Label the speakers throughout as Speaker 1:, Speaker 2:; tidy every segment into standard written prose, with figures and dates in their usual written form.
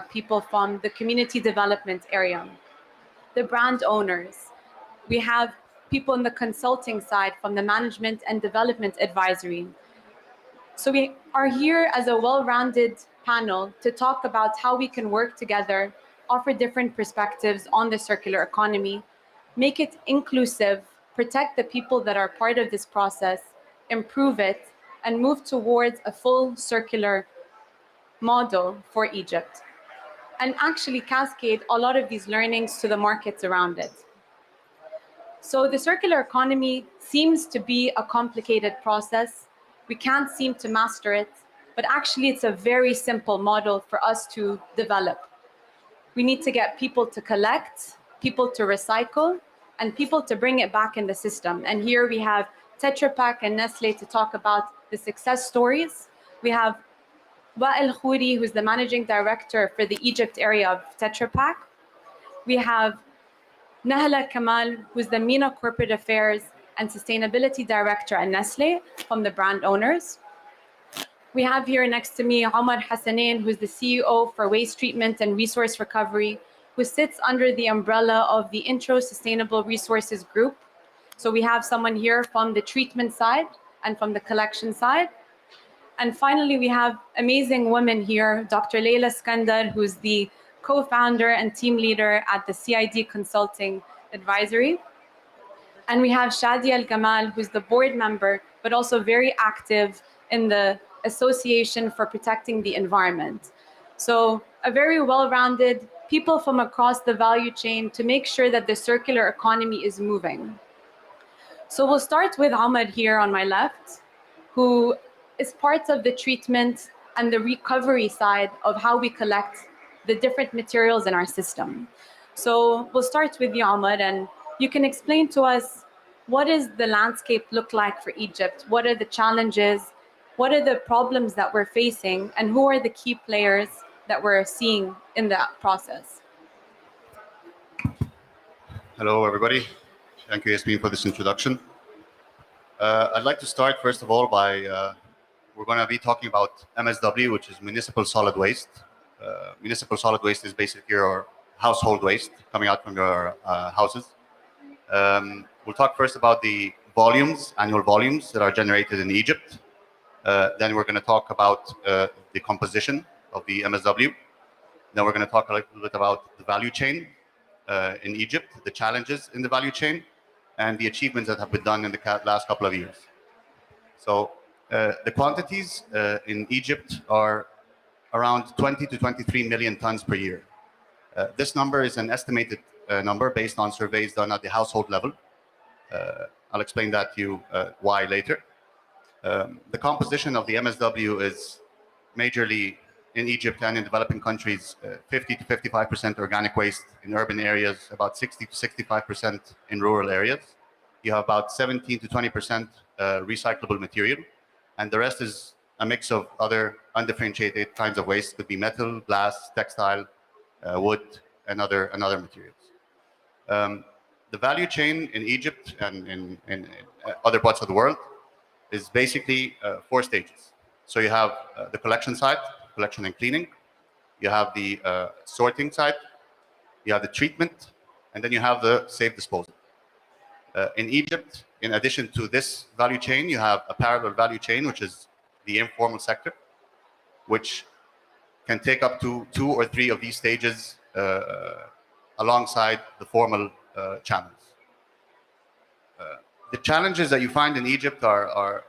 Speaker 1: people from the community development area, the brand owners. We have people in the consulting side from the management and development advisory. So we are here as a well-rounded panel to talk about how we can work together, offer different perspectives on the circular economy, make it inclusive, protect the people that are part of this process, improve it, and move towards a full circular model for Egypt, and actually cascade a lot of these learnings to the markets around it. So the circular economy seems to be a complicated process. We can't seem to master it, but actually it's a very simple model for us to develop. We need to get people to collect, people to recycle, and people to bring it back in the system. And here we have Tetra Pak and Nestle to talk about the success stories. We have Wael Khouri, who's the managing director for the Egypt area of Tetra Pak. We have Nahala Kamal, who's the MENA Corporate Affairs and Sustainability Director at Nestle from the brand owners. We have here next to me Omar Hassanein, who's the CEO for Waste Treatment and Resource Recovery, who sits under the umbrella of the Intro Sustainable Resources Group. So we have someone here from the treatment side and from the collection side. And finally, we have amazing women here, Dr. Leila Skandar, who's the co-founder and team leader at the CID Consulting Advisory. And we have Shadia Al-Gamal, who's the board member, but also very active in the Association for Protecting the Environment. So a very well-rounded people from across the value chain to make sure that the circular economy is moving. So we'll start with Ahmed here on my left, who is part of the treatment and the recovery side of how we collect the different materials in our system. So we'll start with you, Ahmed, and you can explain to us what does the landscape look like for Egypt? What are the challenges? What are the problems that we're facing? And who are the key players that we're seeing in that process?
Speaker 2: Hello, everybody. Thank you, Yasmin, for this introduction. I'd like to start, first of all, by we're going to be talking about MSW, which is municipal solid waste. Municipal solid waste is basically your household waste coming out from your houses. We'll talk first about the volumes, annual volumes that are generated in Egypt. Then we're going to talk about the composition of the MSW. Then we're going to talk a little bit about the value chain in Egypt, the challenges in the value chain, and the achievements that have been done in the last couple of years. So the quantities in Egypt are around 20 to 23 million tons per year. This number is an estimated number based on surveys done at the household level. I'll explain that to you why later. The composition of the MSW is majorly in Egypt and in developing countries, 50 to 55% organic waste in urban areas, about 60 to 65% in rural areas. You have about 17 to 20% recyclable material, and the rest is a mix of other undifferentiated kinds of waste. Could be metal, glass, textile, wood, and other materials. The value chain in Egypt and in other parts of the world is basically 4 stages. So you have the collection side, collection and cleaning. You have the sorting side. You have the treatment, and then you have the safe disposal. In Egypt, in addition to this value chain, you have a parallel value chain, which is the informal sector, which can take up to 2 or 3 of these stages alongside the formal channels. The challenges that you find in Egypt are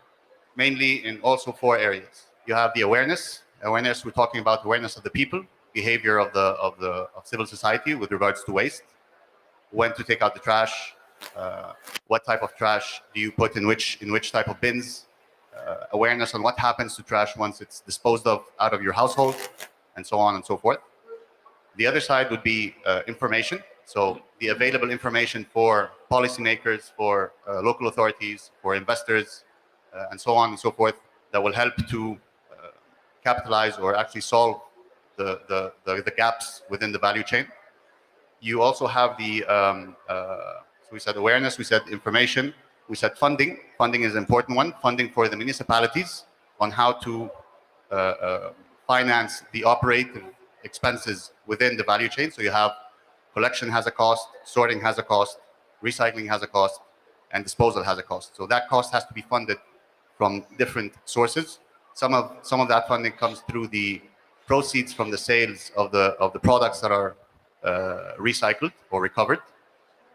Speaker 2: mainly in also 4 areas. You have the awareness. We're talking about awareness of the people, behavior of civil society with regards to waste, when to take out the trash, what type of trash do you put in which type of bins, awareness on what happens to trash once it's disposed of out of your household, and so on and so forth. The other side would be information. So the available information for policymakers, for local authorities, for investors, and so on and so forth, that will help to capitalize or actually solve the gaps within the value chain. You also have the, so we said awareness, we said information, we said funding. Funding is an important one. Funding for the municipalities on how to finance the operative expenses within the value chain. So you have collection has a cost, sorting has a cost, recycling has a cost, and disposal has a cost. So that cost has to be funded from different sources. Some of that funding comes through the proceeds from the sales of the products that are recycled or recovered,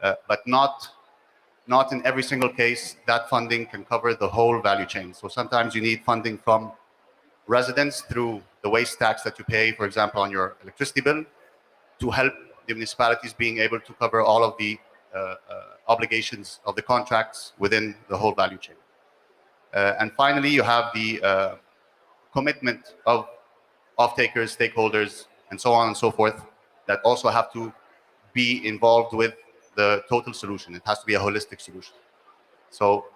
Speaker 2: but not in every single case that funding can cover the whole value chain. So sometimes you need funding from residents through the waste tax that you pay, for example, on your electricity bill, to help the municipalities being able to cover all of the obligations of the contracts within the whole value chain. And finally, you have the commitment of off-takers, stakeholders, and so on and so forth that also have to be involved with the total solution. It has to be a holistic solution. So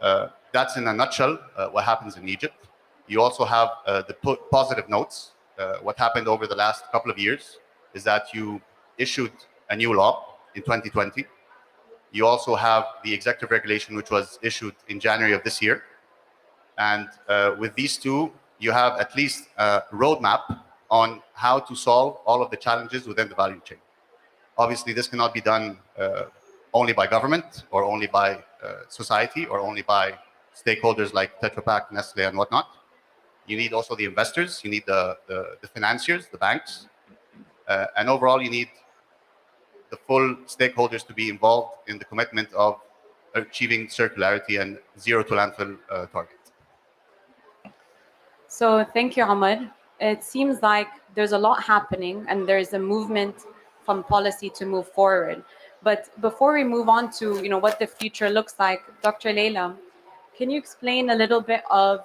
Speaker 2: that's in a nutshell what happens in Egypt. You also have the positive notes. What happened over the last couple of years is that you issued a new law in 2020. You also have the executive regulation, which was issued in January of this year. And with these two, you have at least a roadmap on how to solve all of the challenges within the value chain. Obviously, this cannot be done only by government or only by society or only by stakeholders like Tetra Pak, Nestle, and whatnot. You need also the investors, you need the financiers, the banks, and overall you need the full stakeholders to be involved in the commitment of achieving circularity and zero to landfill target.
Speaker 1: So thank you, Ahmed. It seems like there's a lot happening and there's a movement from policy to move forward. But before we move on to what the future looks like, Dr. Leila, can you explain a little bit of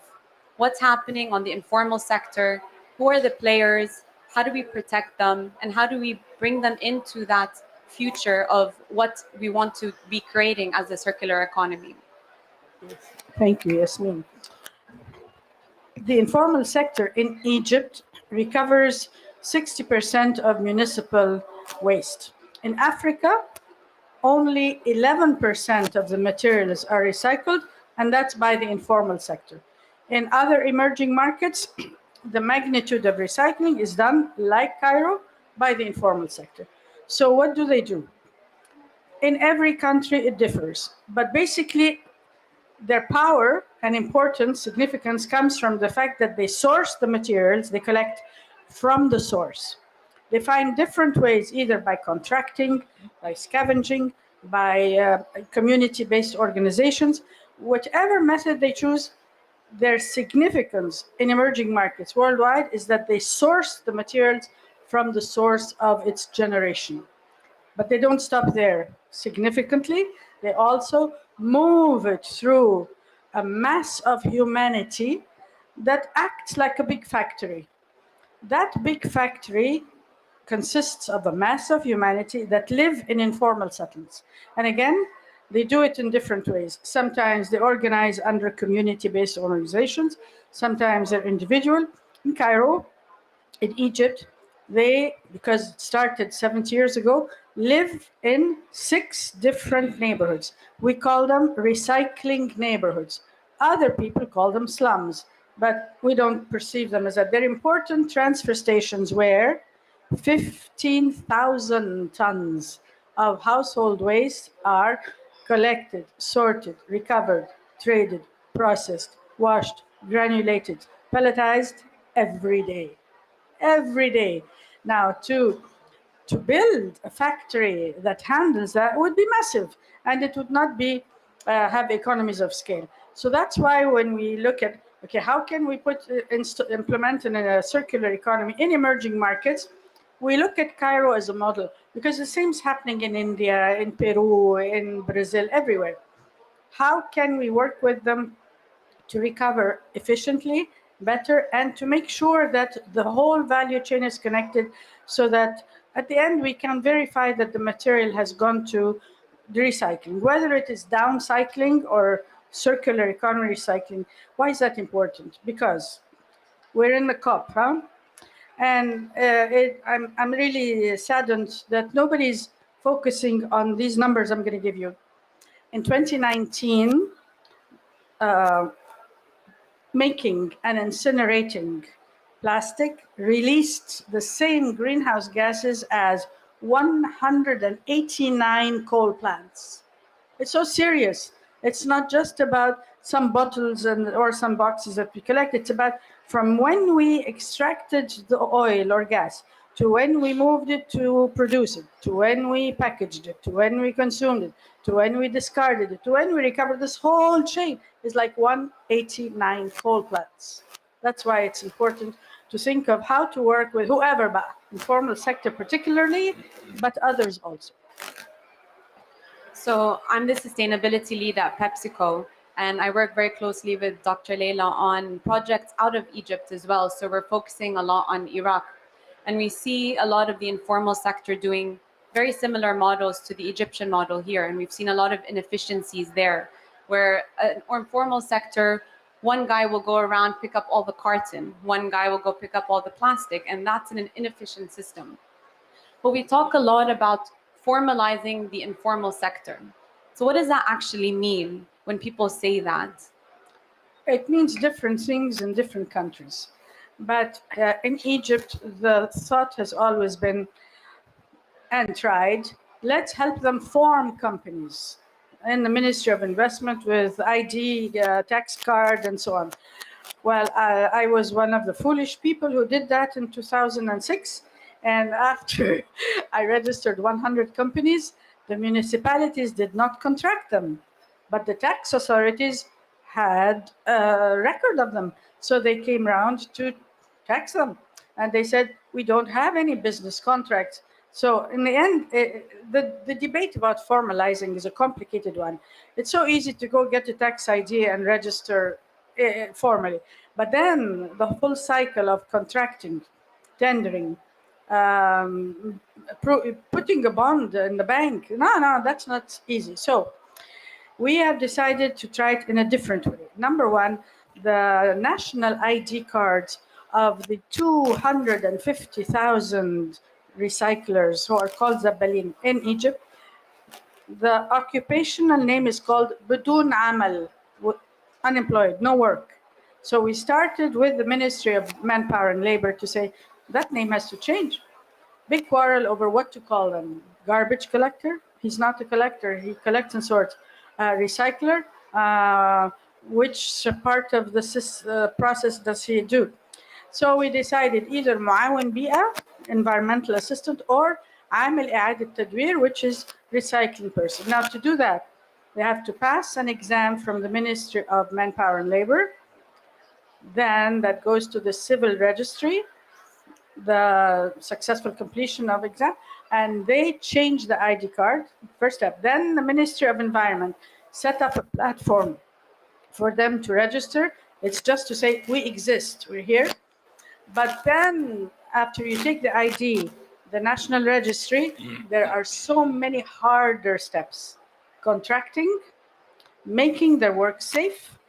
Speaker 1: what's happening on the informal sector? Who are the players? How do we protect them? And how do we bring them into that future of what we want to be creating as a circular economy?
Speaker 3: Thank you, Yasmin. The informal sector in Egypt recovers 60% of municipal waste. In Africa, only 11% of the materials are recycled, and that's by the informal sector. In other emerging markets, the magnitude of recycling is done, like Cairo, by the informal sector. So what do they do? In every country, it differs. But basically, their power and importance, significance comes from the fact that they source the materials they collect from the source. They find different ways, either by contracting, by scavenging, by community-based organizations. Whichever method they choose, their significance in emerging markets worldwide is that they source the materials from the source of its generation. But they don't stop there. Significantly, they also move it through a mass of humanity that acts like a big factory. That big factory consists of a mass of humanity that live in informal settlements. And again, they do it in different ways. Sometimes they organize under community-based organizations. Sometimes they're individual. In Cairo, in Egypt, they, because it started 70 years ago, live in 6 different neighborhoods. We call them recycling neighborhoods. Other people call them slums, but we don't perceive them as that. They're important transfer stations where 15,000 tons of household waste are collected, sorted, recovered, traded, processed, washed, granulated, pelletized every day. Every day. Now, to build a factory that handles that would be massive, and it would not be have economies of scale. So that's why when we look at, okay, how can we implement in a circular economy in emerging markets, we look at Cairo as a model, because the same is happening in India, in Peru, in Brazil, everywhere. How can we work with them to recover efficiently, better, and to make sure that the whole value chain is connected, so that at the end we can verify that the material has gone to the recycling, whether it is downcycling or circular economy recycling. Why is that important? Because we're in the COP, huh? And I'm really saddened that nobody's focusing on these numbers I'm going to give you. In 2019, making and incinerating plastic released the same greenhouse gases as 189 coal plants. It's so serious. It's not just about some bottles or some boxes that we collect. It's about from when we extracted the oil or gas to when we moved it to produce it, to when we packaged it, to when we consumed it, to when we discarded it, to when we recovered. This whole chain is like 189 coal plants. That's why it's important to think of how to work with whoever, but informal sector particularly, but others also.
Speaker 1: So I'm the sustainability lead at PepsiCo, and I work very closely with Dr. Leila on projects out of Egypt as well. So we're focusing a lot on Iraq. And we see a lot of the informal sector doing very similar models to the Egyptian model here. And we've seen a lot of inefficiencies there, where an informal sector, one guy will go around, pick up all the carton, one guy will go pick up all the plastic, and that's an inefficient system. But we talk a lot about formalizing the informal sector. So what does that actually mean when people say that?
Speaker 3: It means different things in different countries. But in Egypt, the thought has always been and tried, let's help them form companies in the Ministry of Investment with ID, tax card, and so on. Well, I was one of the foolish people who did that in 2006. And after I registered 100 companies, the municipalities did not contract them, but the tax authorities had a record of them. So they came around to tax them. And they said, we don't have any business contracts. So in the end, the debate about formalizing is a complicated one. It's so easy to go get a tax ID and register formally. But then the whole cycle of contracting, tendering, putting a bond in the bank, no, that's not easy. So we have decided to try it in a different way. Number one, the national ID cards of the 250,000 recyclers who are called Zabalin in Egypt, the occupational name is called Budun Amal, unemployed, no work. So we started with the Ministry of Manpower and Labor to say that name has to change. Big quarrel over what to call them. Garbage collector? He's not a collector. He collects and sorts. Recycler? Which part of the process does he do? So we decided either معاون بيئة, environmental assistant, or عامل إعادة تدوير, which is recycling person. Now to do that, they have to pass an exam from the Ministry of Manpower and Labor. Then that goes to the civil registry, the successful completion of exam, and they change the ID card, first step. Then the Ministry of Environment set up a platform for them to register. It's just to say, we exist, we're here. But then after you take the ID, the national registry, there are so many harder steps. Contracting, making their work safe,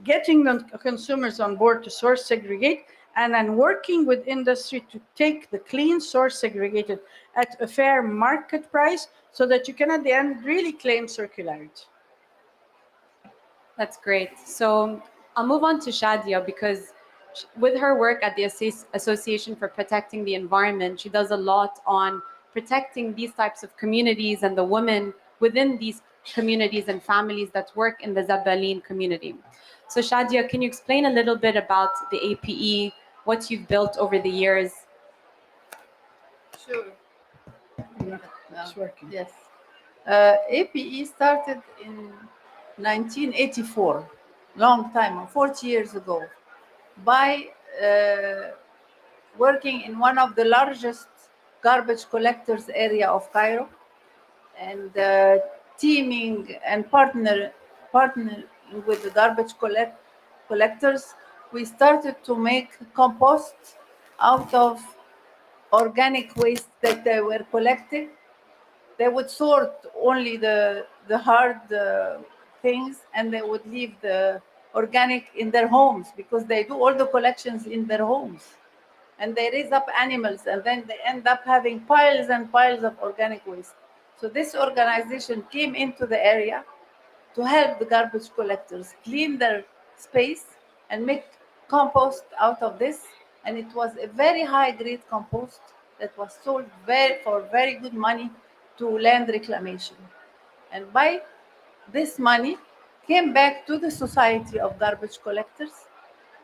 Speaker 3: getting the consumers on board to source segregate, and then working with industry to take the clean source segregated at a fair market price so that you can at the end really claim circularity.
Speaker 1: That's great. So I'll move on to Shadia because with her work at the Association for Protecting the Environment, she does a lot on protecting these types of communities and the women within these communities and families that work in the Zabalin community. So Shadia, can you explain a little bit about the APE, what you've built over the years?
Speaker 4: Sure.
Speaker 3: It's working.
Speaker 4: Yes. APE started in 1984, long time, 40 years ago, by working in one of the largest garbage collectors area of Cairo, and teaming and partnering with the garbage collectors, we started to make compost out of organic waste that they were collecting. They would sort only the hard things, and they would leave the organic in their homes because they do all the collections in their homes. And they raise up animals, and then they end up having piles and piles of organic waste. So this organization came into the area to help the garbage collectors clean their space and make compost out of this, and it was a very high-grade compost that was sold for very good money to land reclamation. And by this money came back to the Society of Garbage Collectors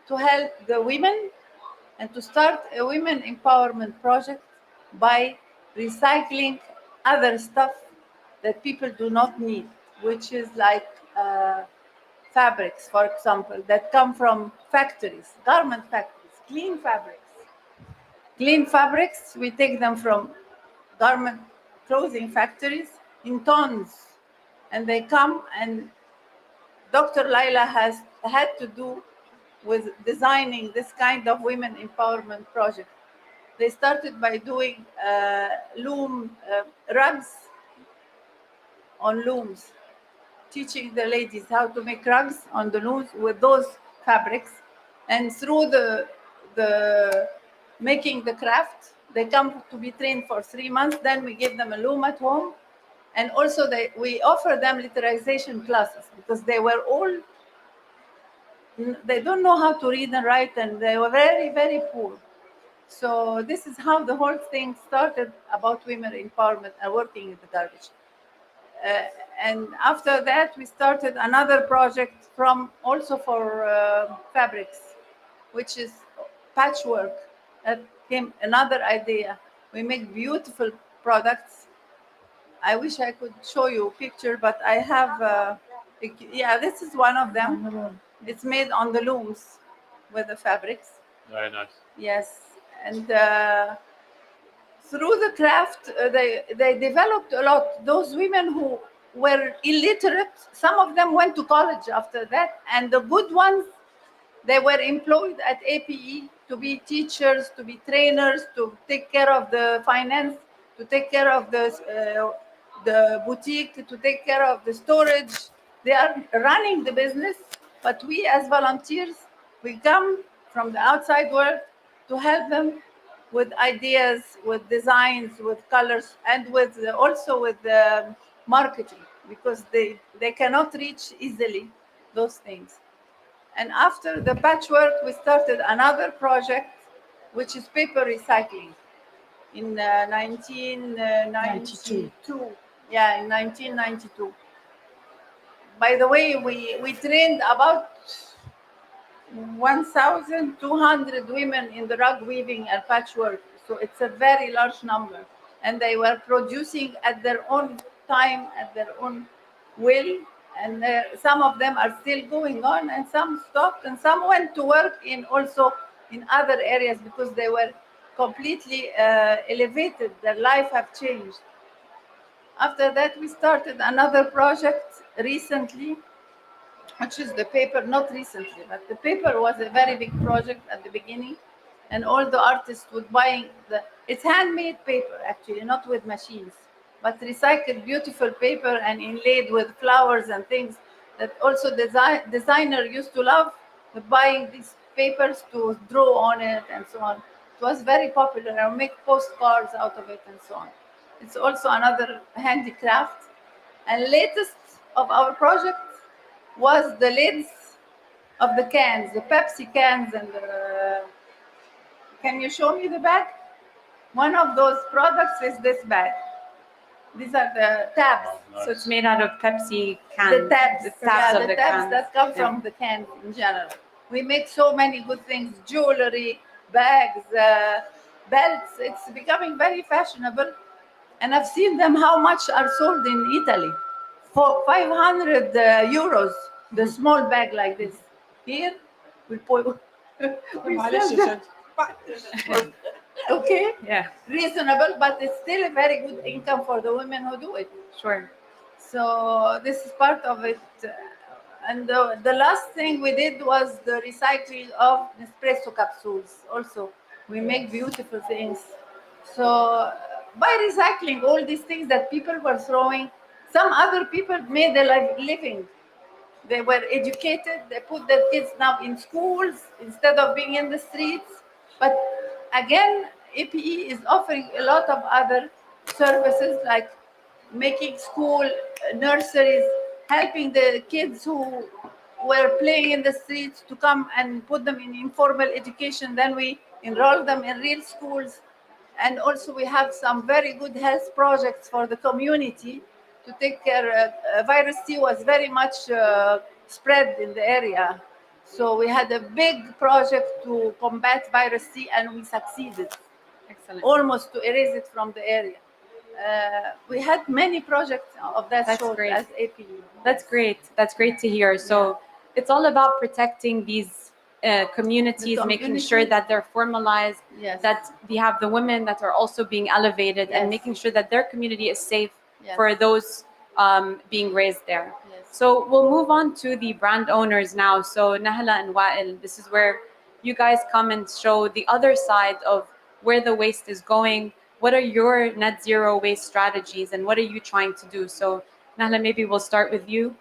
Speaker 4: to help the women and to start a women empowerment project by recycling other stuff that people do not need, which is like fabrics, for example, that come from factories, garment factories, clean fabrics. Clean fabrics, we take them from garment clothing factories in tons, and they come, and Dr. Laila has had to do with designing this kind of women empowerment project. They started by doing loom rugs on looms, teaching the ladies how to make rugs on the looms with those fabrics. And through the making the craft, they come to be trained for 3 months. Then we give them a loom at home. And also we offer them literization classes because they were all, they don't know how to read and write, and they were very, very poor. So this is how the whole thing started about women empowerment and working in the garbage. And after that, we started another project also for fabrics, which is patchwork. That came another idea. We make beautiful products. I wish I could show you a picture, but I have, yeah, this is one of them. It's made on the looms with the fabrics.
Speaker 5: Very nice.
Speaker 4: Yes, and through the craft, they developed a lot. Those women who were illiterate, some of them went to college after that, and the good ones, they were employed at APE to be teachers, to be trainers, to take care of the finance, to take care of the boutique, to take care of the storage. They are running the business, but we as volunteers, we come from the outside world to help them with ideas, with designs, with colors, and with also with marketing, because they cannot reach easily those things. And after the patchwork, we started another project, which is paper recycling in 1992. Yeah, in 1992. By the way, we trained about 1,200 women in the rug weaving and patchwork. So it's a very large number. And they were producing at their own time, at their own will. And some of them are still going on, and some stopped, and some went to work also in other areas because they were completely elevated. Their life have changed. After that, we started another project recently, which is the paper, not recently, but the paper was a very big project at the beginning. And all the artists would buy it's handmade paper, actually, not with machines, but recycled beautiful paper and inlaid with flowers and things that also designer used to love, buying these papers to draw on it and so on. It was very popular, and make postcards out of it and so on. It's also another handicraft. And latest of our project was the lids of the cans, the Pepsi cans, and can you show me the bag? One of those products is this bag. These are the tabs.
Speaker 5: Oh, nice.
Speaker 1: So it's made out of Pepsi cans.
Speaker 4: The tabs,
Speaker 1: The tabs of
Speaker 4: the
Speaker 1: the
Speaker 4: tabs
Speaker 1: cans.
Speaker 4: that come from the cans in general. We make so many good things: jewelry, bags, belts. It's becoming very fashionable, and I've seen them how much are sold in Italy for 500 euros. The small bag like this. Here we put. We sell them. Okay,
Speaker 1: Yeah,
Speaker 4: reasonable, but it's still a very good income for the women who do it.
Speaker 1: sure.
Speaker 4: So this is part of it. And the last thing we did was the recycling of Nespresso capsules. Also, we make beautiful things. So by recycling all these things that people were throwing, some other people made a living. They were educated. They put their kids now in schools instead of being in the streets. But again, APE is offering a lot of other services like making school, nurseries, helping the kids who were playing in the streets to come and put them in informal education. Then we enroll them in real schools. And also we have some very good health projects for the community to take care. Virus C was very much spread in the area. So we had a big project to combat virus C and we succeeded
Speaker 1: Excellent.
Speaker 4: almost to erase it from the area. We had many projects of that
Speaker 1: That's
Speaker 4: sort
Speaker 1: great.
Speaker 4: as APU.
Speaker 1: That's great. That's great to hear. So it's all about protecting these communities, making sure
Speaker 4: communities.
Speaker 1: that they're formalized,
Speaker 4: Yes.
Speaker 1: that we have the women that are also being elevated, and
Speaker 4: Yes.
Speaker 1: making sure that their community is safe
Speaker 4: Yes.
Speaker 1: for those being raised there.
Speaker 4: Yes.
Speaker 1: So we'll move on to the brand owners now. So Nahla and Wael, this is where you guys come and show the other side of where the waste is going. What are your net zero waste strategies, and what are you trying to do? So Nahla, maybe we'll start with you.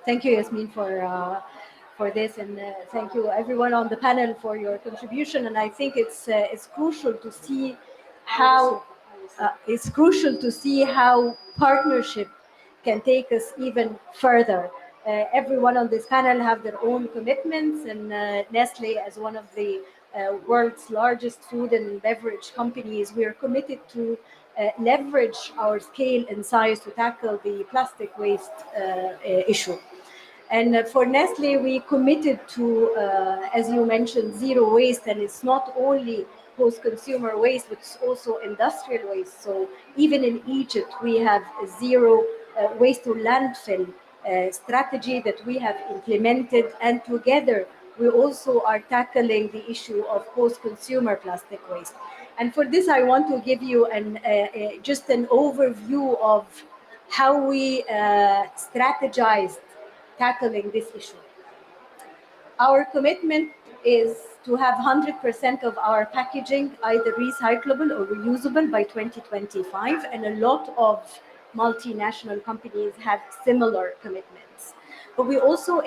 Speaker 5: Thank you, Yasmin, for this, and thank you everyone on the panel for your contribution. And I think it's crucial to see how partnership can take us even further. Everyone on this panel have their own commitments, and Nestle, as one of the world's largest food and beverage companies, we are committed to leverage our scale and size to tackle the plastic waste issue. And for Nestle, we committed to, as you mentioned, zero waste, and it's not only post-consumer waste, but it's also industrial waste. So even in Egypt, we have a zero waste to landfill strategy that we have implemented, and together we also are tackling the issue of post-consumer plastic waste. And for this, I want to give you just an overview of how we strategized tackling this issue. Our commitment is to have 100% of our packaging either recyclable or reusable by 2025, and a lot of multinational companies have similar commitments. But we also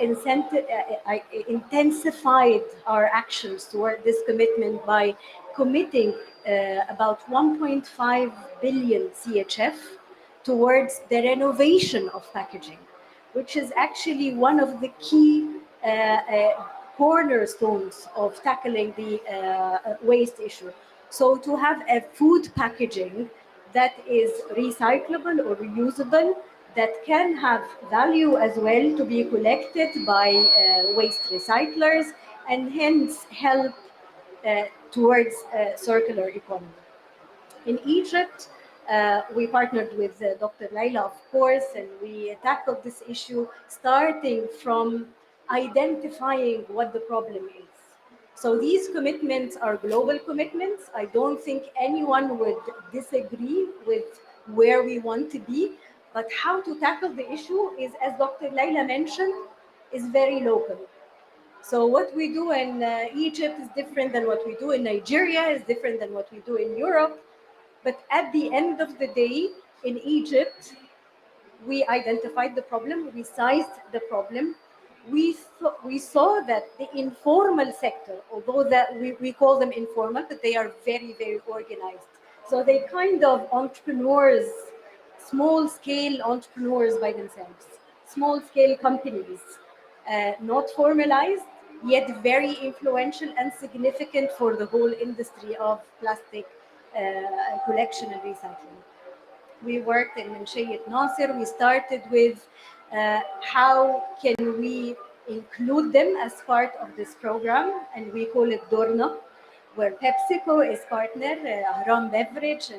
Speaker 5: intensified our actions toward this commitment by committing about 1.5 billion CHF towards the renovation of packaging, which is actually one of the key cornerstones of tackling the waste issue. So to have a food packaging that is recyclable or reusable, that can have value as well to be collected by waste recyclers, and hence help towards circular economy. In Egypt, we partnered with Dr. Laila, of course, and we tackled this issue starting from identifying what the problem is. So these commitments are global commitments. I don't think anyone would disagree with where we want to be, but how to tackle the issue is, as Dr. Laila mentioned, is very local. So what we do in Egypt is different than what we do in Nigeria, is different than what we do in Europe. But at the end of the day, in Egypt, we identified the problem, we sized the problem. We saw that the informal sector, although that we call them informal, but they are very, very organized. So they kind of entrepreneurs, small scale entrepreneurs by themselves, small scale companies, not formalized, yet very influential and significant for the whole industry of plastic collection and recycling. We worked in Menshayat Nasser. We started with how can we include them as part of this program, and we call it Dorna, where PepsiCo is partner, Ahram Beverage,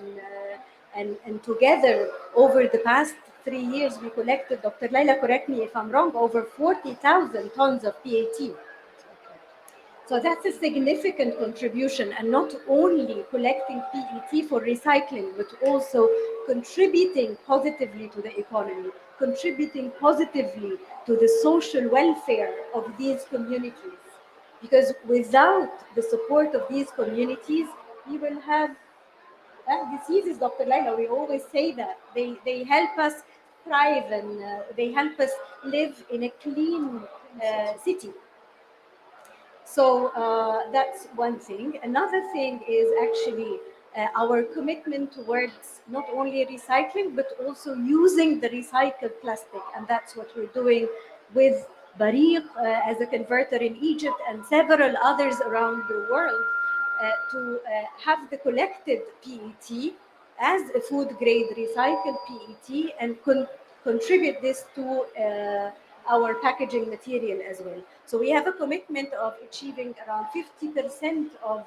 Speaker 5: and together over the past 3 years we collected, Dr. Laila, correct me if I'm wrong, over 40,000 tons of PAT. So that's a significant contribution, and not only collecting PET for recycling, but also contributing positively to the economy, contributing positively to the social welfare of these communities. Because without the support of these communities, we will have diseases, Dr. Laila. We always say that. They help us thrive, and they help us live in a clean city. So that's one thing. Another thing is actually our commitment towards not only recycling, but also using the recycled plastic. And that's what we're doing with Bariq as a converter in Egypt, and several others around the world to have the collected PET as a food grade recycled PET and contribute this to our packaging material as well. So we have a commitment of achieving around 50% of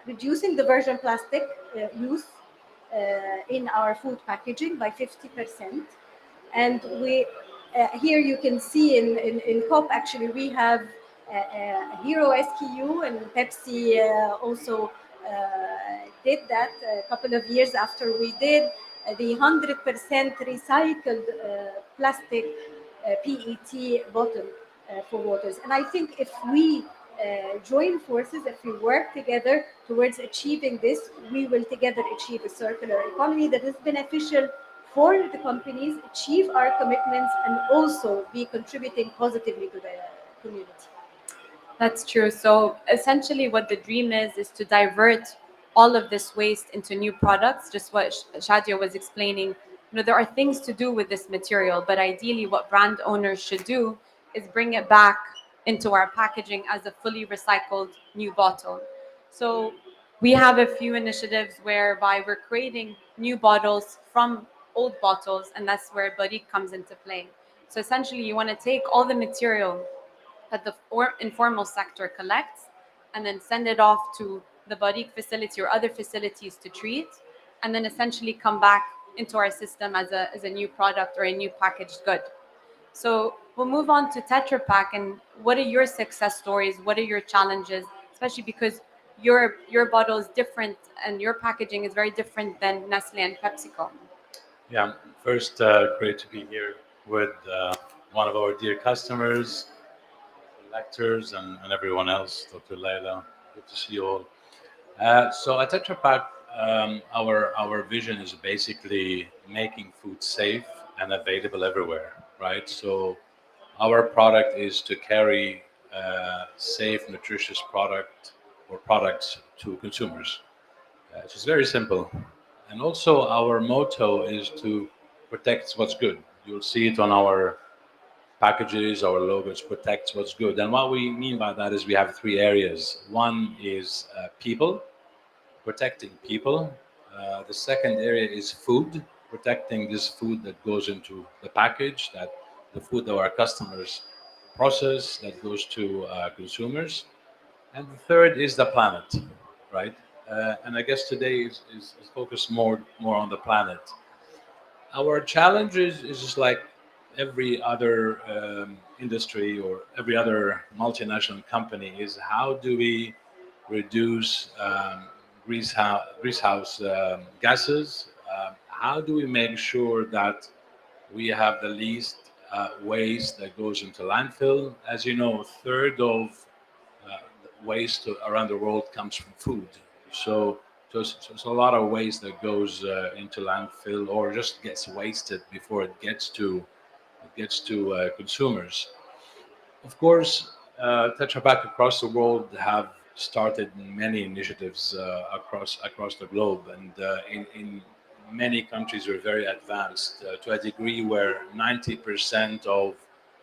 Speaker 5: reducing the virgin plastic use in our food packaging by 50%. And we here you can see in COP actually we have a hero SKU, and Pepsi also did that a couple of years after we did the 100% recycled plastic PET bottle for waters. And I think if we join forces, if we work together towards achieving this, we will together achieve a circular economy that is beneficial for the companies, achieve our commitments, and also be contributing positively to the community.
Speaker 1: That's true. So essentially, what the dream is to divert all of this waste into new products. Just what Shadia was explaining. There are things to do with this material, but ideally, what brand owners should do is bring it back into our packaging as a fully recycled new bottle. So we have a few initiatives whereby we're creating new bottles from old bottles, and that's where Bariq comes into play. So essentially, you want to take all the material that the informal sector collects and then send it off to the Bariq facility or other facilities to treat, and then essentially come back into our system as a new product or a new packaged good. So we'll move on to Tetra Pak. And what are your success stories? What are your challenges? Especially because your bottle is different and your packaging is very different than Nestle and PepsiCo.
Speaker 6: Yeah, first, great to be here with one of our dear customers, lectors, and everyone else. Dr. Leila, good to see you all. So at Tetra Pak, our vision is basically making food safe and available everywhere, right? So our product is to carry safe, nutritious product or products to consumers. It's just very simple. And also our motto is to protect what's good. You'll see it on our packages, our logos, protect what's good. And what we mean by that is we have three areas. One is people, protecting people. The second area is food, protecting this food that goes into the package, that the food that our customers process, that goes to consumers. And the third is the planet, right? And I guess today is focused more on the planet. Our challenge is just like every other industry or every other multinational company is how do we reduce greenhouse gases? How do we make sure that we have the least waste that goes into landfill? As you know, a third of waste around the world comes from food. So it's a lot of waste that goes into landfill or just gets wasted before it gets to consumers. Of course, Tetra Pak across the world have started many initiatives across the globe, and in many countries we're very advanced to a degree where 90% of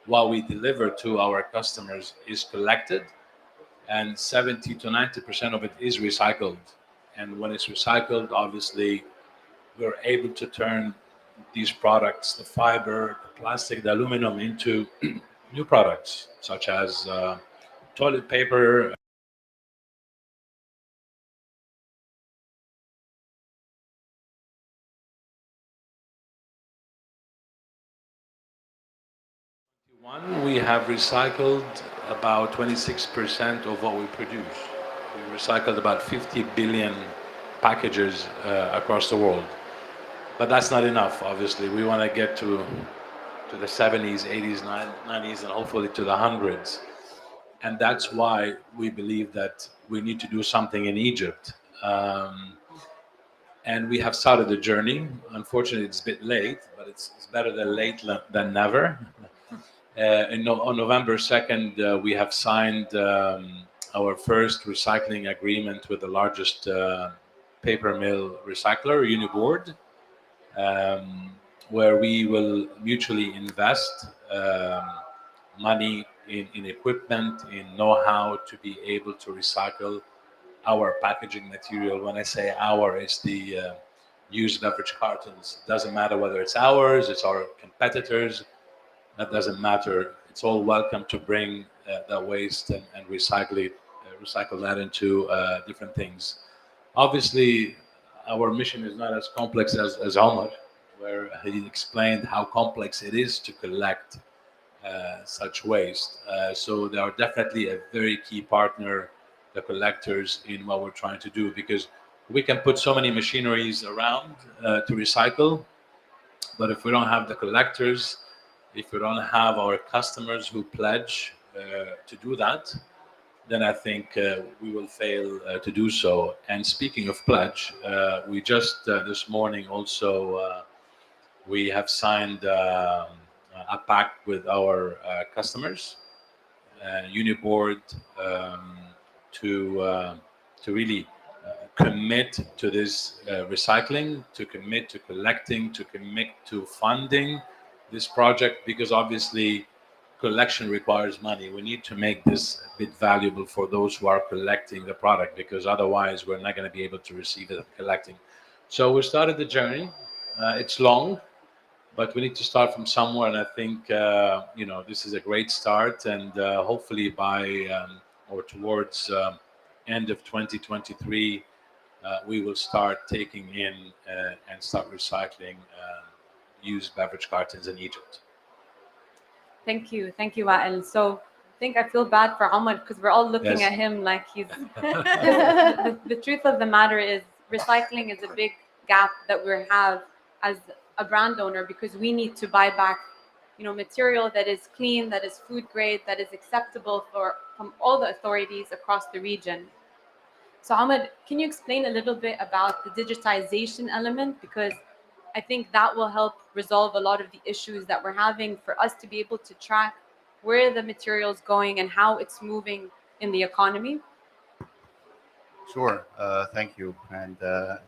Speaker 6: what we deliver to our customers is collected, and 70 to 90% of it is recycled. And when it's recycled, obviously, we're able to turn these products, the fiber, the plastic, the aluminum, into new products, such as toilet paper. We have recycled about 26% of what we produce. We recycled about 50 billion packages across the world. But that's not enough, obviously. We want to get to the 70s, 80s, 90s, and hopefully to the hundreds. And that's why we believe that we need to do something in Egypt. And we have started the journey. Unfortunately, it's a bit late, but it's better than late than never. On November 2nd, we have signed our first recycling agreement with the largest paper mill recycler, Uniboard, where we will mutually invest money in equipment, in know-how to be able to recycle our packaging material. When I say our, it's the used beverage cartons. Doesn't matter whether it's ours, it's our competitors. That doesn't matter. It's all welcome to bring that waste and recycle that into different things. Obviously, our mission is not as complex as Omar, where he explained how complex it is to collect such waste. So they are definitely a very key partner, the collectors, in what we're trying to do, because we can put so many machineries around to recycle, but if we don't have the collectors, if we don't have our customers who pledge to do that, then I think we will fail to do so. And speaking of pledge, we just this morning also we have signed a pact with our customers, Uniboard, to really commit to this recycling, to commit to collecting, to commit to funding this project, because obviously collection requires money. We need to make this a bit valuable for those who are collecting the product, because otherwise we're not going to be able to receive it collecting. So we started the journey. It's long, but we need to start from somewhere, and I think this is a great start, and hopefully by or towards end of 2023 we will start taking in and start recycling used beverage cartons in Egypt.
Speaker 1: Thank you, Wael. So I think I feel bad for Omar because we're all looking
Speaker 6: Yes.
Speaker 1: at him like he's. The truth of the matter is, recycling is a big gap that we have as a brand owner, because we need to buy back, material that is clean, that is food grade, that is acceptable from all the authorities across the region. So Ahmed, can you explain a little bit about the digitization element? Because I think that will help resolve a lot of the issues that we're having, for us to be able to track where the material is going and how it's moving in the economy.
Speaker 2: Sure. Thank you. And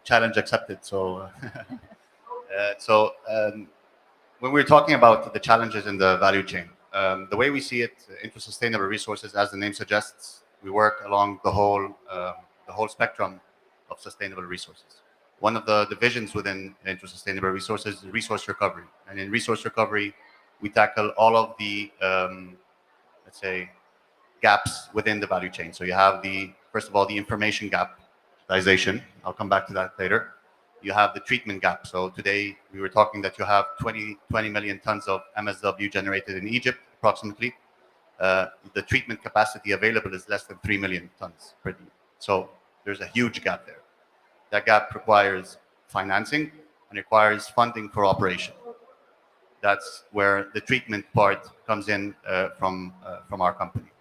Speaker 2: challenge accepted. So, when we're talking about the challenges in the value chain, the way we see it, Into Sustainable Resources, as the name suggests, we work along the whole spectrum of sustainable resources. One of the divisions within Into Sustainable Resources is resource recovery. And in resource recovery, we tackle all of the, let's say, gaps within the value chain. So you have first of all, the information gap, digitization. I'll come back to that later. You have the treatment gap. So today we were talking that you have 20 million tons of MSW generated in Egypt, approximately. The treatment capacity available is less than 3 million tons per year. So there's a huge gap there. That gap requires financing and requires funding for operation. That's where the treatment part comes in from our company.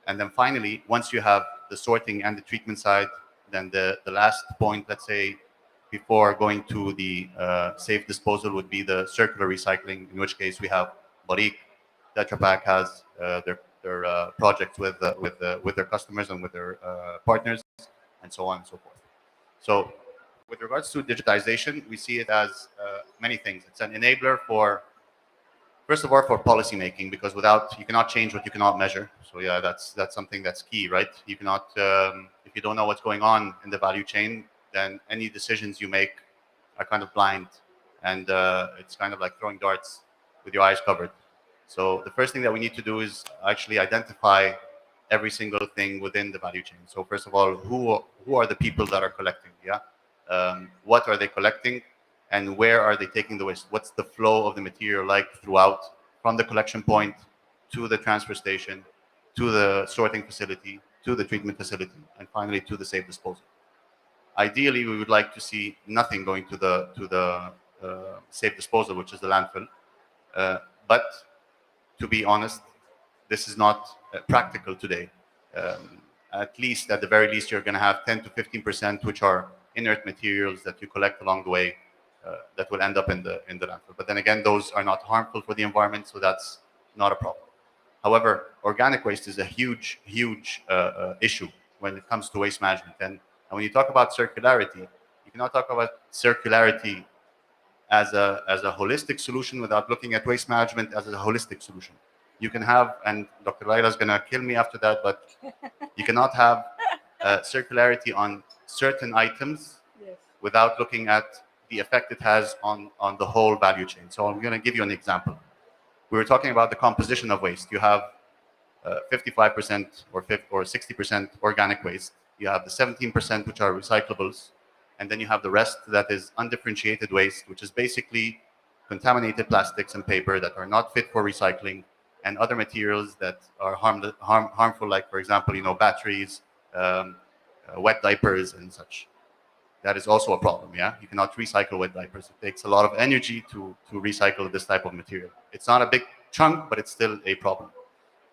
Speaker 2: And then finally, once you have the sorting and the treatment side, then the last point, let's say, before going to the safe disposal, would be the circular recycling, in which case we have Barrick. Tetra Pak has their projects with their customers and with their partners, and so on and so forth. So with regards to digitization, we see it as many things. It's an enabler first of all, for policy making, because you cannot change what you cannot measure. So yeah, that's something that's key, right? You cannot, if you don't know what's going on in the value chain, then any decisions you make are kind of blind, and it's kind of like throwing darts with your eyes covered. So the first thing that we need to do is actually identify every single thing within the value chain. So first of all, who are the people that are collecting? Yeah, what are they collecting, and where are they taking the waste? What's the flow of the material like throughout, from the collection point to the transfer station, to the sorting facility, to the treatment facility, and finally to the safe disposal? Ideally, we would like to see nothing going to the safe disposal, which is the landfill. But to be honest, this is not practical today. At the very least, you're going to have 10 to 15%, which are inert materials that you collect along the way, that will end up in the landfill. But then again, those are not harmful for the environment, so that's not a problem. However, organic waste is a huge issue when it comes to waste management. And when you talk about circularity, you cannot talk about circularity as a holistic solution without looking at waste management as a holistic solution. You can have, and Dr. Laila is going to kill me after that, but you cannot have circularity on certain items
Speaker 3: Yes.
Speaker 2: without looking at the effect it has on the whole value chain. So I'm going to give you an example. We were talking about the composition of waste. You have 55% or 60% organic waste. You have the 17% which are recyclables, and then you have the rest that is undifferentiated waste, which is basically contaminated plastics and paper that are not fit for recycling, and other materials that are harmful, like for example, batteries, wet diapers, and such. That is also a problem. Yeah, you cannot recycle wet diapers. It takes a lot of energy to recycle this type of material. It's not a big chunk, but it's still a problem.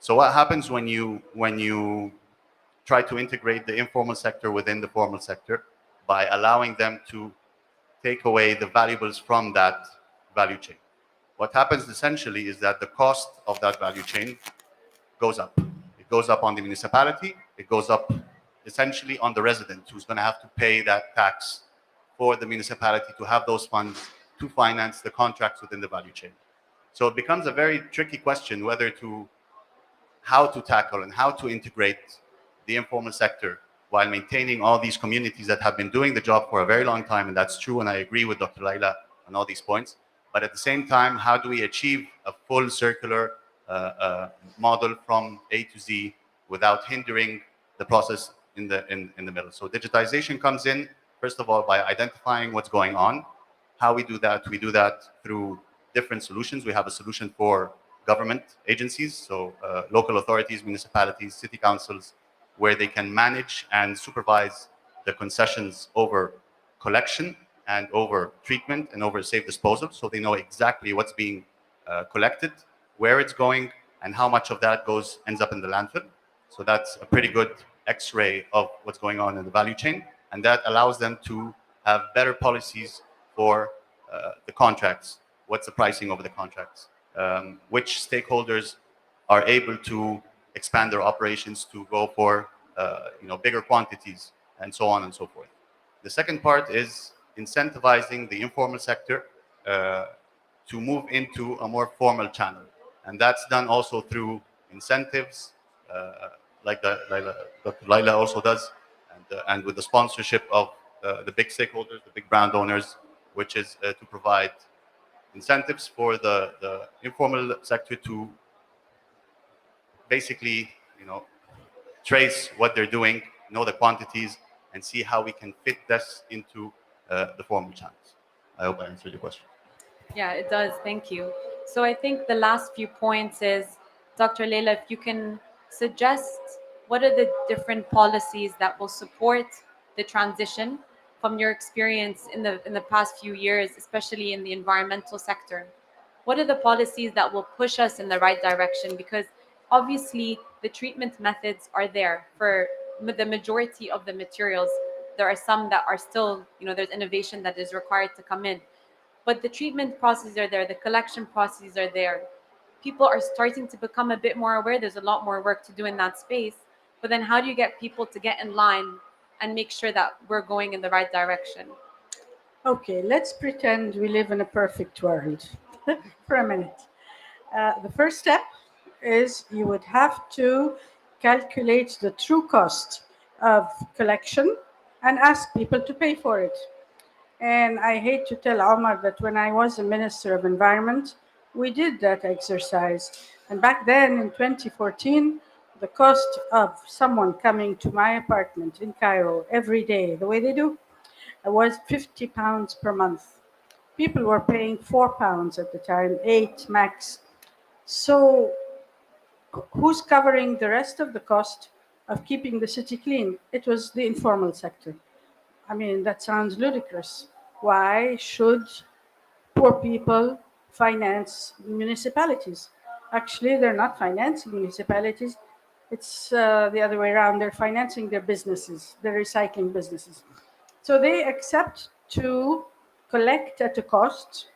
Speaker 2: So what happens when you try to integrate the informal sector within the formal sector by allowing them to take away the valuables from that value chain? What happens essentially is that the cost of that value chain goes up. It goes up on the municipality. It goes up essentially on the resident, who's going to have to pay that tax for the municipality to have those funds to finance the contracts within the value chain. So it becomes a very tricky question how to tackle and how to integrate the informal sector while maintaining all these communities that have been doing the job for a very long time. And that's true. And I agree with Dr. Laila on all these points. But at the same time, how do we achieve a full circular model from A to Z without hindering the process in the middle? So digitization comes in, first of all, by identifying what's going on. How we do that through different solutions. We have a solution for government agencies, so local authorities, municipalities, city councils, where they can manage and supervise the concessions over collection and over treatment and over safe disposal, so they know exactly what's being collected, where it's going, and how much of that ends up in the landfill. So that's a pretty good X-ray of what's going on in the value chain, and that allows them to have better policies for the contracts. What's the pricing over the contracts? Which stakeholders are able to expand their operations to go for bigger quantities, and so on and so forth. The second part is incentivizing the informal sector to move into a more formal channel, and that's done also through incentives, like Dr. Laila also does, and with the sponsorship of the big stakeholders, the big brand owners, which is to provide incentives for the informal sector to basically, trace what they're doing, know the quantities, and see how we can fit this into the formal channels. I hope I answered your question.
Speaker 1: Yeah, it does. Thank you. So I think the last few points is, Dr. Laila, if you can suggest what are the different policies that will support the transition from your experience in the past few years, especially in the environmental sector. What are the policies that will push us in the right direction? Because obviously the treatment methods are there for the majority of the materials. There are some that are still, there's innovation that is required to come in. But the treatment processes are there, the collection processes are there. People are starting to become a bit more aware. There's a lot more work to do in that space. But then how do you get people to get in line and make sure that we're going in the right direction?
Speaker 3: Okay, let's pretend we live in a perfect world for a minute. The first step is you would have to calculate the true cost of collection and ask people to pay for it. And I hate to tell Omar that when I was a Minister of Environment, we did that exercise. And back then in 2014, the cost of someone coming to my apartment in Cairo every day, the way they do, was £50 per month. People were paying £4 at the time, 8 max. So who's covering the rest of the cost of keeping the city clean? It was the informal sector. I mean, that sounds ludicrous. Why should poor people finance municipalities? Actually, they're not financing municipalities. It's the other way around. They're financing their businesses, their recycling businesses. So they accept to collect at a cost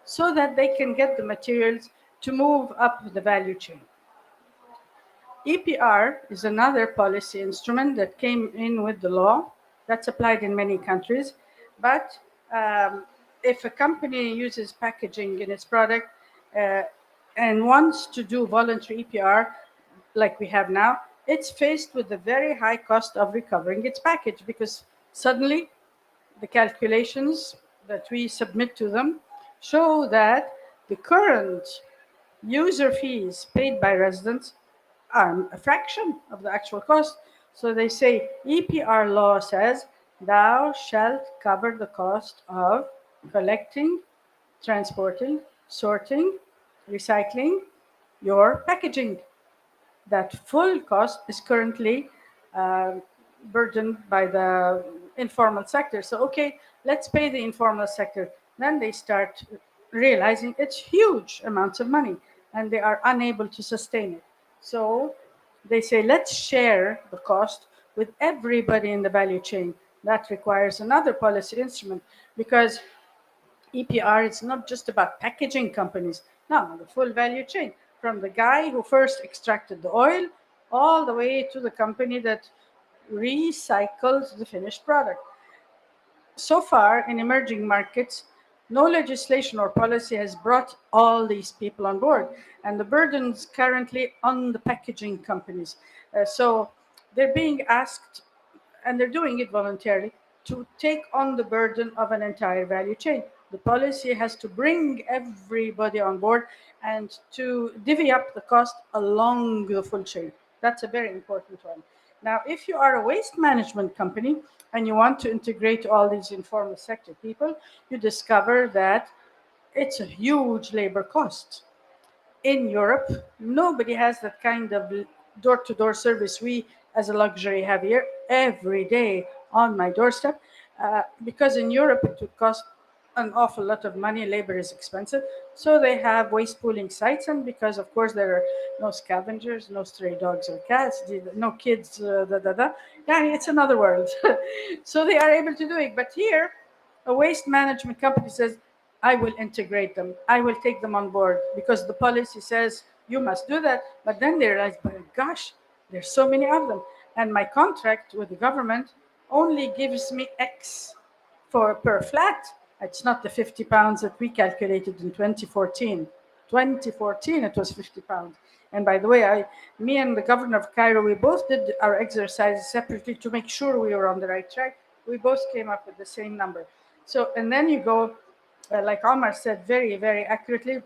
Speaker 3: so that they can get the materials to move up the value chain. EPR is another policy instrument that came in with the law that's applied in many countries. But if a company uses packaging in its product, and wants to do voluntary EPR like we have now, it's faced with the very high cost of recovering its package, because suddenly the calculations that we submit to them show that the current user fees paid by residents are a fraction of the actual cost. So they say EPR law says, thou shalt cover the cost of collecting, transporting, sorting, recycling your packaging. That full cost is currently uh, burdened by the informal sector. So, okay, let's pay the informal sector. Then they start realizing it's huge amounts of money and they are unable to sustain it. So, they say, let's share the cost with everybody in the value chain. That requires another policy instrument, because EPR is not just about packaging companies. No, the full value chain, from the guy who first extracted the oil all the way to the company that recycles the finished product. So far, in emerging markets, no legislation or policy has brought all these people on board, and the burden's currently on the packaging companies. So they're being asked, and they're doing it voluntarily, to take on the burden of an entire value chain. The policy has to bring everybody on board and to divvy up the cost along the full chain. That's a very important one. Now, if you are a waste management company and you want to integrate all these informal sector people, you discover that it's a huge labor cost. In Europe, nobody has that kind of door-to-door service we as a luxury have here every day on my doorstep, because in Europe it would cost an awful lot of money. Labor is expensive, so they have waste pooling sites, and because of course there are no scavengers, no stray dogs or cats, no kids, yeah, it's another world. So they are able to do it. But here, a waste management company says, I will integrate them. I will take them on board because the policy says you must do that. But then they realize, but gosh, there's so many of them. And my contract with the government only gives me X for per flat. It's not the 50 pounds that we calculated in 2014. 2014, it was 50 pounds. And by the way, me and the governor of Cairo, we both did our exercises separately to make sure we were on the right track. We both came up with the same number. So, and then you go, like Omar said very, very accurately,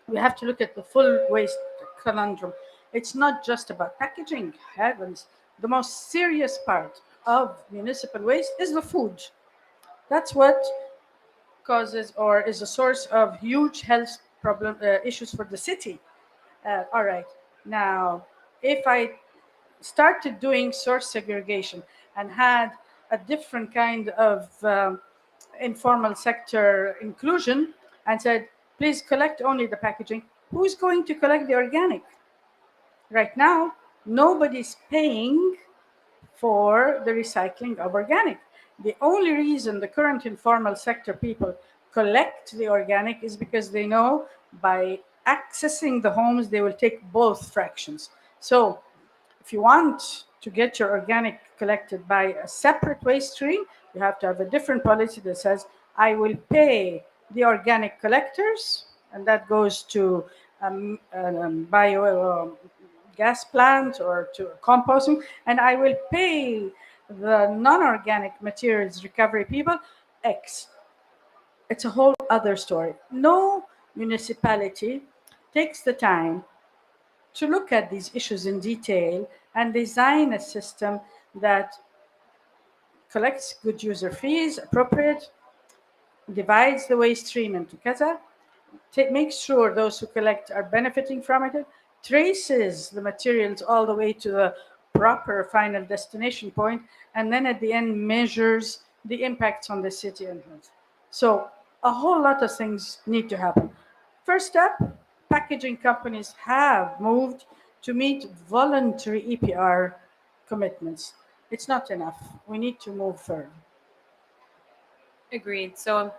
Speaker 3: we have to look at the full waste conundrum. It's not just about packaging, heavens. The most serious part of municipal waste is the food. That's what causes or is a source of huge health issues for the city. All right. Now, if I started doing source segregation and had a different kind of informal sector inclusion and said, please collect only the packaging, who's going to collect the organic? Right now, nobody's paying for the recycling of organic. The only reason the current informal sector people collect the organic is because they know by accessing the homes, they will take both fractions. So if you want to get your organic collected by a separate waste stream, you have to have a different policy that says, I will pay the organic collectors, and that goes to bio gas plant or to composting, and I will pay the non-organic materials recovery people X. It's a whole other story. No municipality takes the time to look at these issues in detail and design a system that collects good user fees, appropriate, divides the waste stream into kaza, makes sure those who collect are benefiting from it, traces the materials all the way to the proper final destination point, and then at the end measures the impacts on the city and health. So a whole lot of things need to happen. First step, packaging companies have moved to meet voluntary EPR commitments. It's not enough. We need to move further.
Speaker 1: Agreed. So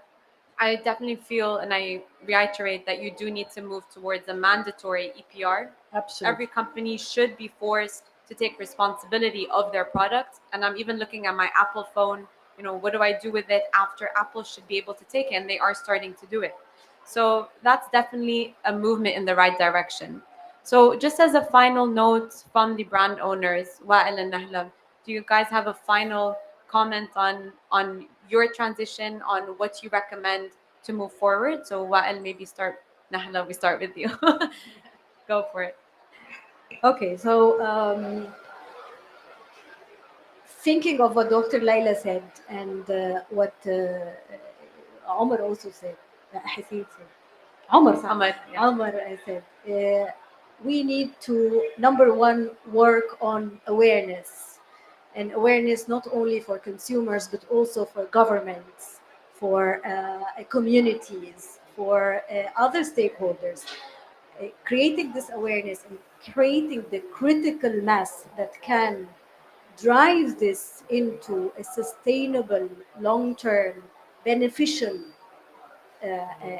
Speaker 1: I definitely feel and I reiterate that you do need to move towards a mandatory EPR.
Speaker 3: Absolutely.
Speaker 1: Every company should be forced to take responsibility of their product. And I'm even looking at my Apple phone, what do I do with it after Apple should be able to take it? And they are starting to do it. So that's definitely a movement in the right direction. So just as a final note from the brand owners, Wael and Nahla, do you guys have a final comment on your transition, on what you recommend to move forward? So Wael, maybe start. Nahla, we start with you. Go for it.
Speaker 5: Okay, so thinking of what Dr. Laila said and what Omar also said, Hassid said, Omar, صح?
Speaker 1: Ahmed, yeah.
Speaker 5: Omar said, we need to, number one, work on awareness. And awareness not only for consumers, but also for governments, for communities, for other stakeholders. Creating this awareness and creating the critical mass that can drive this into a sustainable, long-term, beneficial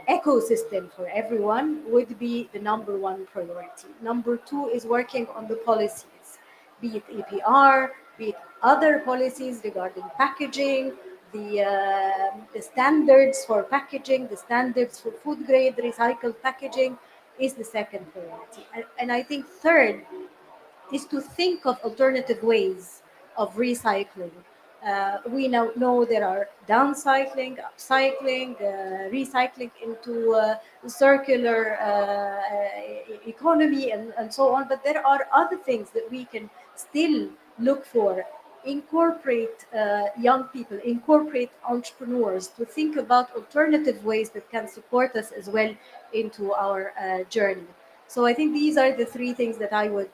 Speaker 5: ecosystem for everyone would be the number one priority. Number two is working on the policies, be it EPR, be it other policies regarding packaging, the standards for packaging, the standards for food grade recycled packaging is the second priority. And I think third is to think of alternative ways of recycling. We now know there are downcycling, upcycling, recycling into circular economy and so on. But there are other things that we can still look for. Incorporate young people, incorporate entrepreneurs to think about alternative ways that can support us as well into our journey. So I think these are the three things that I would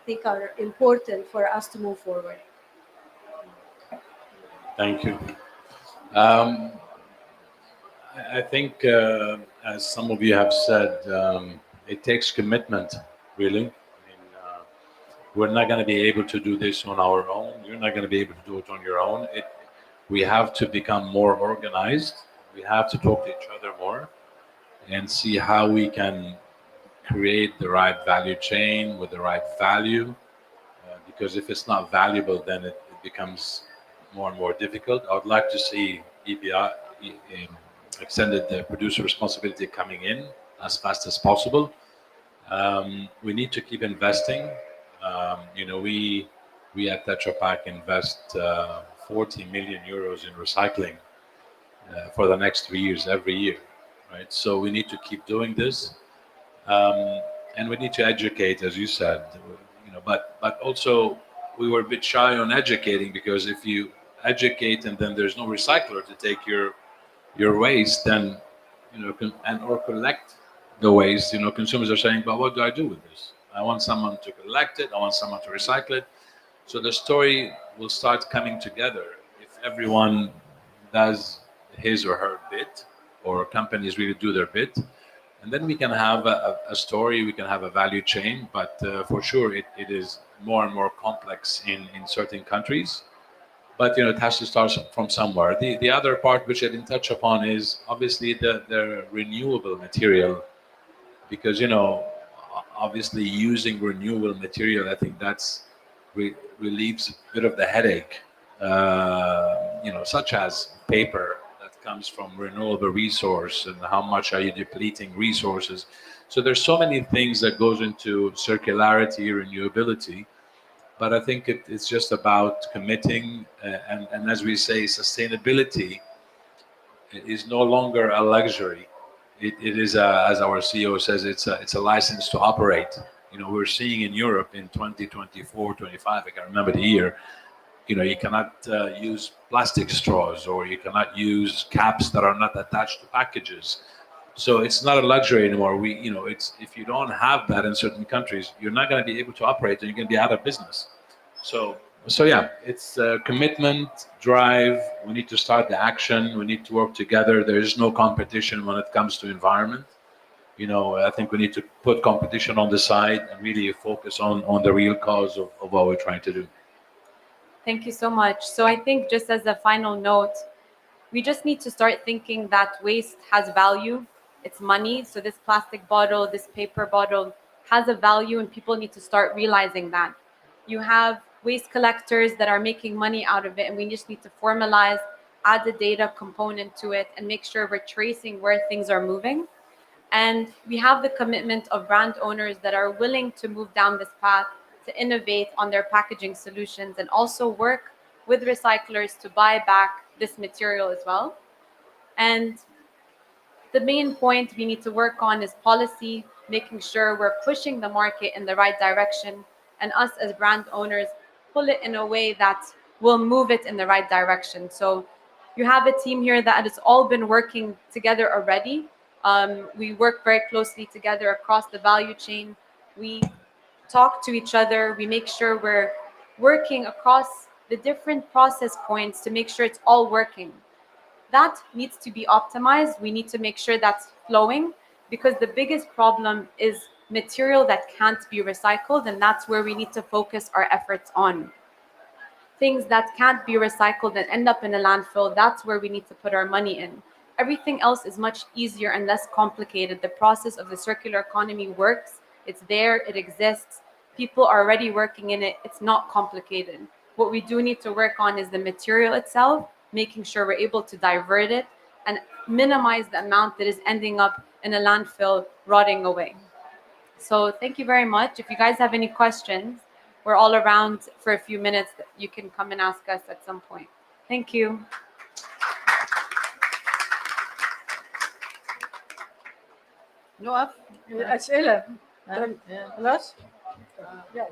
Speaker 5: think are important for us to move forward.
Speaker 6: Thank you. I think, as some of you have said, it takes commitment, really. I mean, we're not going to be able to do this on our own. You're not going to be able to do it on your own. We have to become more organized. We have to talk to each other more and see how we can create the right value chain with the right value. Because if it's not valuable, then it becomes more and more difficult. I would like to see EPR, extended the producer responsibility, coming in as fast as possible. We need to keep investing. We at Tetra Pak invest 40 million euros in recycling for the next 3 years, every year, right? So we need to keep doing this, and we need to educate, as you said. But also we were a bit shy on educating, because if you educate and then there's no recycler to take your waste, then or collect the waste. Consumers are saying, but what do I do with this? I want someone to collect it. I want someone to recycle it. So the story will start coming together if everyone does his or her bit, or companies really do their bit. And then we can have a story, we can have a value chain, but for sure it is more and more complex in certain countries. But it has to start from somewhere. The other part, which I didn't touch upon, is obviously the renewable material, because obviously using renewable material, I think that's relieves a bit of the headache, such as paper comes from renewable resource, and how much are you depleting resources. So there's so many things that goes into circularity, renewability, but I think it's just about committing, and as we say, sustainability is no longer a luxury. It is, as our CEO says, it's a license to operate. We're seeing in Europe in 2024, 25, I can't remember the year, you cannot use plastic straws, or you cannot use caps that are not attached to packages. So it's not a luxury anymore. If you don't have that in certain countries, you're not going to be able to operate, and you're going to be out of business. So yeah, it's commitment, drive. We need to start the action. We need to work together. There is no competition when it comes to environment. I think we need to put competition on the side and really focus on the real cause of what we're trying to do.
Speaker 1: Thank you so much. So I think, just as a final note, we just need to start thinking that waste has value. It's money. So this plastic bottle, this paper bottle has a value, and people need to start realizing that. You have waste collectors that are making money out of it, and we just need to formalize add the data component to it, and make sure we're tracing where things are moving. And we have the commitment of brand owners that are willing to move down this path to innovate on their packaging solutions and also work with recyclers to buy back this material as well. And the main point we need to work on is policy, making sure we're pushing the market in the right direction, and us as brand owners pull it in a way that will move it in the right direction. So you have a team here that has all been working together already. We work very closely together across the value chain. We talk to each other. We make sure we're working across the different process points to make sure it's all working. That needs to be optimized. We need to make sure that's flowing, because the biggest problem is material that can't be recycled, and that's where we need to focus our efforts on. Things that can't be recycled and end up in a landfill, that's where we need to put our money in. Everything else is much easier and less complicated. The process of the circular economy works. It's there, it exists. People are already working in it. It's not complicated. What we do need to work on is the material itself, making sure we're able to divert it and minimize the amount that is ending up in a landfill rotting away. So thank you very much. If you guys have any questions, we're all around for a few minutes. You can come and ask us at some point. Thank you.
Speaker 4: نقف.
Speaker 3: أسئلة.
Speaker 4: ها؟
Speaker 3: خلاص؟ يلا.